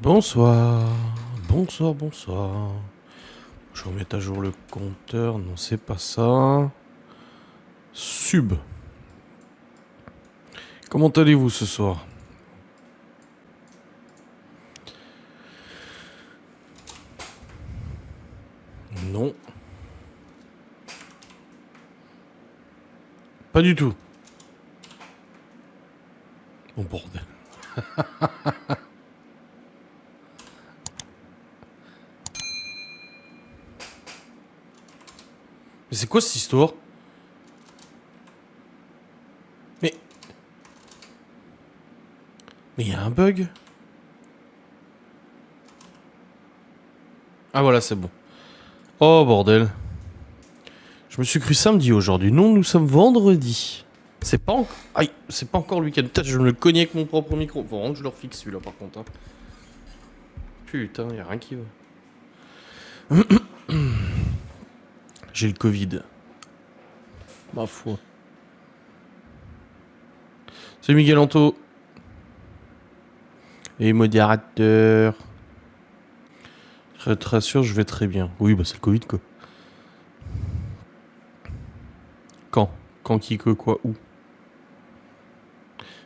Bonsoir, bonsoir, bonsoir. Je remets à jour le compteur, non c'est pas ça. Sub. Comment allez-vous ce soir? Non. Pas du tout. Bon bordel. Mais c'est quoi cette histoire? Mais... Mais il y a un bug? Ah voilà, c'est bon. Oh bordel. Je me suis cru samedi aujourd'hui. Non, nous sommes vendredi. C'est pas encore... Aïe, c'est pas encore le week-end. Peut-être je me le cognais avec mon propre micro. Faut vraiment que je le refixe celui-là par contre. Hein. Putain, y a rien qui va. J'ai le Covid. Ma foi. C'est Miguel Anto. Et modérateur. Je te rassure, je vais très bien. Oui, bah c'est le Covid quoi. Quand, qui, que, quoi, où.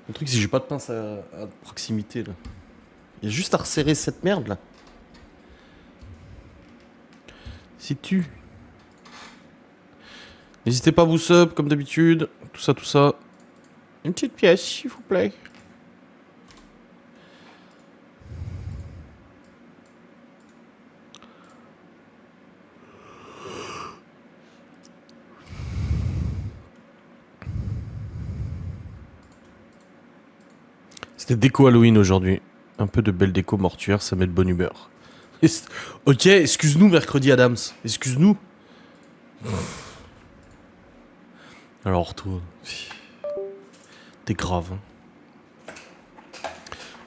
Le truc, c'est que j'ai pas de pince à proximité là. Il y a juste à resserrer cette merde là. C'est tu. N'hésitez pas à vous sub comme d'habitude. Tout ça, tout ça. Une petite pièce, s'il vous plaît. C'était déco Halloween aujourd'hui. Un peu de belle déco mortuaire, ça met de bonne humeur. Ok, excuse-nous mercredi Adams. Excuse-nous. Alors toi, t'es grave. Hein.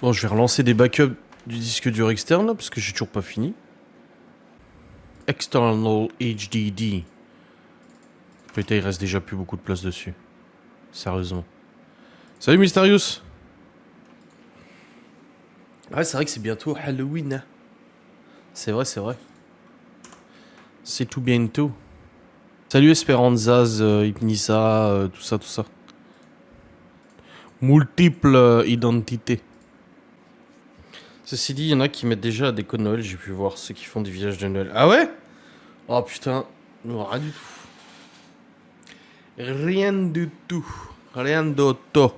Bon, je vais relancer des backups du disque dur externe là, parce que j'ai toujours pas fini. External HDD. Putain, il reste déjà plus beaucoup de place dessus. Sérieusement. Salut Mysterious. Ouais, c'est vrai que c'est bientôt Halloween. Hein. C'est vrai, c'est vrai. C'est tout bientôt. Salut Esperanzas, Hypnisa, tout ça, tout ça. Multiples identités. Ceci dit, il y en a qui mettent déjà la déco de Noël. J'ai pu voir ceux qui font des villages de Noël. Ah ouais? Oh putain, non, rien du tout. Rien du tout. Rien d'auto.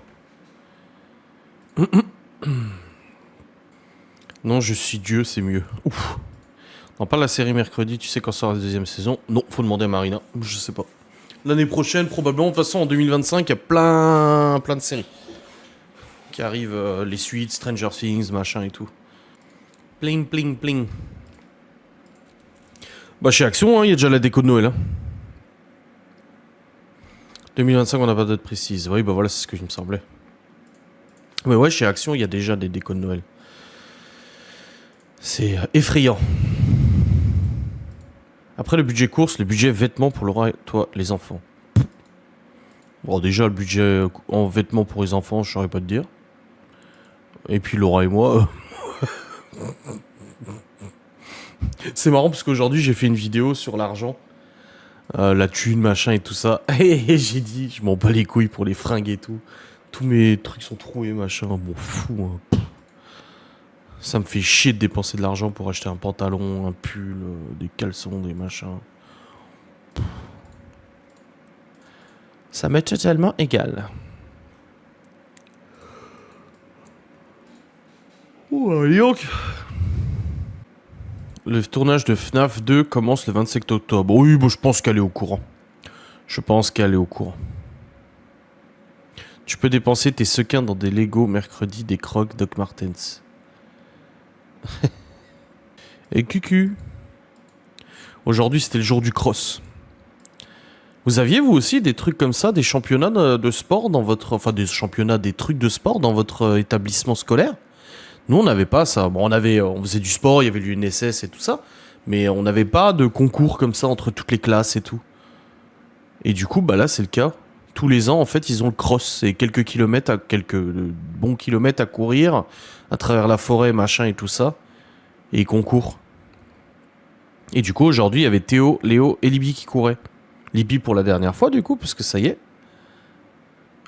Non, je suis Dieu, c'est mieux. Ouf. On parle de la série mercredi, tu sais quand sort la deuxième saison? Non, faut demander à Marina. Je sais pas. L'année prochaine, probablement. De toute façon, en 2025, il y a plein de séries qui arrivent. Les suites, Stranger Things, machin et tout. Pling, pling, pling. Bah, chez Action, il y a déjà la déco de Noël. Hein. 2025, on n'a pas de date précise. Oui, bah voilà, c'est ce que je me semblais. Mais ouais, chez Action, il y a déjà des décos de Noël. C'est effrayant. Après le budget course, le budget vêtements pour Laura et toi, les enfants. Bon, déjà, le budget en vêtements pour les enfants, je saurais pas te dire. Et puis Laura et moi... C'est marrant parce qu'aujourd'hui, j'ai fait une vidéo sur l'argent. La thune, machin et tout ça. Et j'ai dit, je m'en bats les couilles pour les fringues et tout. Tous mes trucs sont troués, machin. Bon, fou. Hein. Ça me fait chier de dépenser de l'argent pour acheter un pantalon, un pull, des caleçons, des machins. Ça m'est totalement égal. Oh, allez donc. Le tournage de FNAF 2 commence le 27 octobre. Oui, bon, je pense qu'elle est au courant. Je pense qu'elle est au courant. Tu peux dépenser tes sequins dans des Lego mercredi, des crocs Doc Martens. Et cucu. Aujourd'hui, c'était le jour du cross. Vous aviez, vous aussi, des trucs comme ça, des championnats de sport dans votre... Enfin, des championnats, des trucs de sport dans votre établissement scolaire? Nous, on n'avait pas ça. Bon, on faisait du sport, il y avait l'UNSS et tout ça. Mais on n'avait pas de concours comme ça entre toutes les classes et tout. Et du coup, bah là, c'est le cas. tous les ans, en fait, ils ont le cross. C'est quelques bons kilomètres à courir à travers la forêt, machin et tout ça. Et ils concourent. Et du coup, aujourd'hui, il y avait Théo, Léo et Libby qui couraient. Libby pour la dernière fois, du coup, parce que ça y est.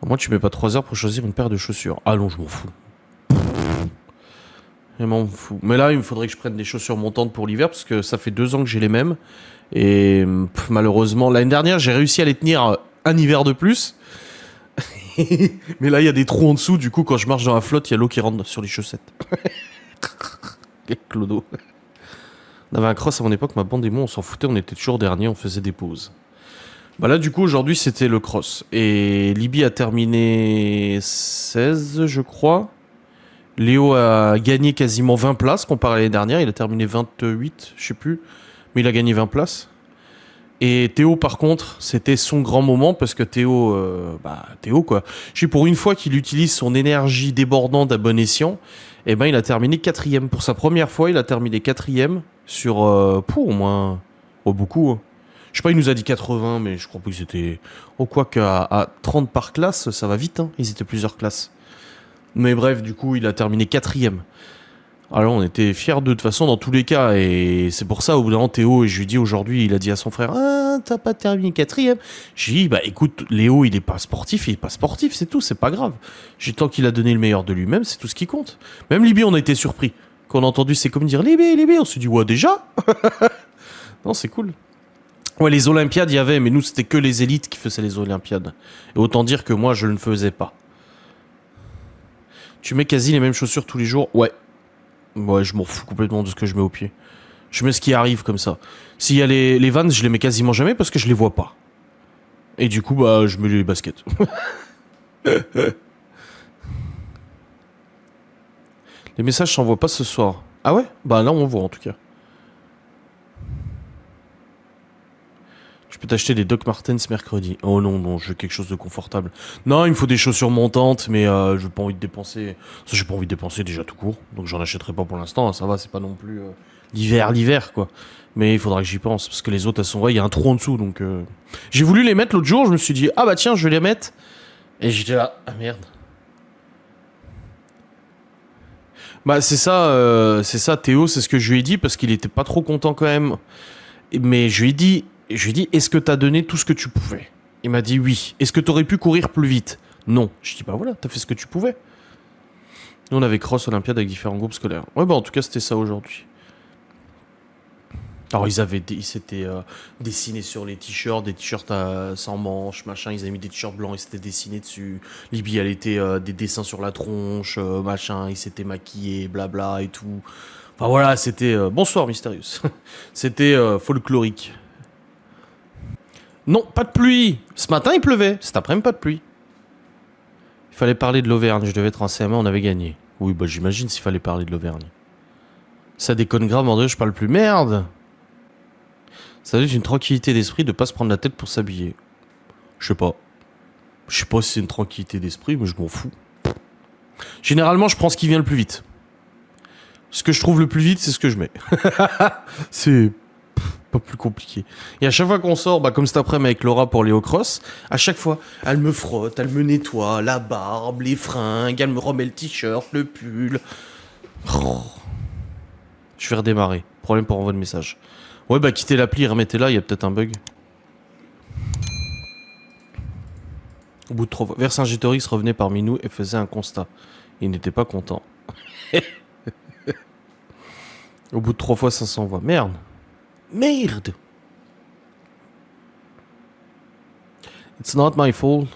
Moi, tu mets pas 3 heures pour choisir une paire de chaussures. Ah non, je m'en fous. Je m'en fous. Mais là, il me faudrait que je prenne des chaussures montantes pour l'hiver, parce que ça fait 2 ans que j'ai les mêmes. Et malheureusement, l'année dernière, j'ai réussi à les tenir un hiver de plus. Mais là, il y a des trous en dessous. Du coup, quand je marche dans la flotte, il y a l'eau qui rentre sur les chaussettes. Quel clodo. On avait un cross à mon époque, ma bande et moi, on s'en foutait. On était toujours dernier, on faisait des pauses. Bah là, du coup, aujourd'hui, c'était le cross. Et Libby a terminé 16, je crois. Léo a gagné quasiment 20 places comparé à l'année dernière. Il a terminé 28, je sais plus. Mais il a gagné 20 places. Et Théo, par contre, c'était son grand moment parce que Théo, Théo quoi. Je sais, pour une fois qu'il utilise son énergie débordante à bon escient, eh ben, il a terminé 4ème. Pour sa première fois, il a terminé 4ème sur, au moins, beaucoup. Hein. Je sais pas, il nous a dit 80, mais je crois pas que c'était... Oh, quoi qu'à 30 par classe, ça va vite, hein. Ils étaient plusieurs classes. Mais bref, du coup, il a terminé 4ème. Alors, on était fiers de toute façon, dans tous les cas. Et c'est pour ça, au bout d'un moment, Théo, et je lui dis aujourd'hui, il a dit à son frère, ah, t'as pas terminé 4ème. J'ai dit, bah écoute, Léo, il est pas sportif, c'est tout, c'est pas grave. J'ai tant qu'il a donné le meilleur de lui-même, c'est tout ce qui compte. Même Libby, on a été surpris. Quand on a entendu, c'est comme dire, Libby, on s'est dit, ouais, déjà. Non, c'est cool. Ouais, les Olympiades, il y avait, mais nous, c'était que les élites qui faisaient les Olympiades. Et autant dire que moi, je ne le faisais pas. Tu mets quasi les mêmes chaussures tous les jours? Ouais. Ouais, je m'en fous complètement de ce que je mets au pied. Je mets ce qui arrive comme ça. S'il y a les Vans, je les mets quasiment jamais parce que je les vois pas. Et du coup, bah, je mets les baskets. Les messages s'envoient pas ce soir. Ah ouais? Bah là, on voit en tout cas. Je peux t'acheter des Doc Martens mercredi. Oh non, non, je veux quelque chose de confortable. Non, il me faut des chaussures montantes, mais je n'ai pas envie de dépenser. Ça, j'ai pas envie de dépenser déjà tout court. Donc j'en achèterai pas pour l'instant. Hein, ça va, c'est pas non plus l'hiver, quoi. Mais il faudra que j'y pense. Parce que les autres, elles sont vraies, il y a un trou en dessous. Donc j'ai voulu les mettre l'autre jour. Je me suis dit, ah bah tiens, je vais les mettre. Et j'étais là, ah merde. Bah c'est ça, Théo, c'est ce que je lui ai dit parce qu'il était pas trop content quand même. Mais je lui ai dit, est-ce que t'as donné tout ce que tu pouvais? Il m'a dit oui. Est-ce que t'aurais pu courir plus vite? Non. Je dis bah voilà, t'as fait ce que tu pouvais. Nous on avait cross olympiade avec différents groupes scolaires. Ouais bah en tout cas c'était ça aujourd'hui. Alors ils s'étaient dessinés sur les t-shirts, des t-shirts sans manches, machin. Ils avaient mis des t-shirts blancs, ils s'étaient dessinés dessus. Libby elle était des dessins sur la tronche, machin. Ils s'étaient maquillés, blabla et tout. Enfin voilà, c'était bonsoir Mysterious. C'était folklorique. Non, pas de pluie. Ce matin, il pleuvait. Cet après-midi, pas de pluie. Il fallait parler de l'Auvergne. Je devais être en CM1, on avait gagné. Oui, bah j'imagine s'il fallait parler de l'Auvergne. Ça déconne grave, André, je parle plus. Merde. Ça doit être une tranquillité d'esprit de pas se prendre la tête pour s'habiller. Je sais pas. Je sais pas si c'est une tranquillité d'esprit, mais je m'en fous. Généralement, je prends ce qui vient le plus vite. Ce que je trouve le plus vite, c'est ce que je mets. C'est... pas plus compliqué. Et à chaque fois qu'on sort, bah comme cet après-midi avec Laura pour les cross, à chaque fois, elle me frotte, elle me nettoie la barbe, les fringues, elle me remet le t-shirt, le pull. Oh. Je vais redémarrer. Problème pour envoyer de message. Ouais, bah quittez l'appli, remettez-la, il y a peut-être un bug. Au bout de 3 fois, Vercingétorix revenait parmi nous et faisait un constat. Il n'était pas content. Au bout de 3 fois 500 voix. Merde. Merde. It's not my fault.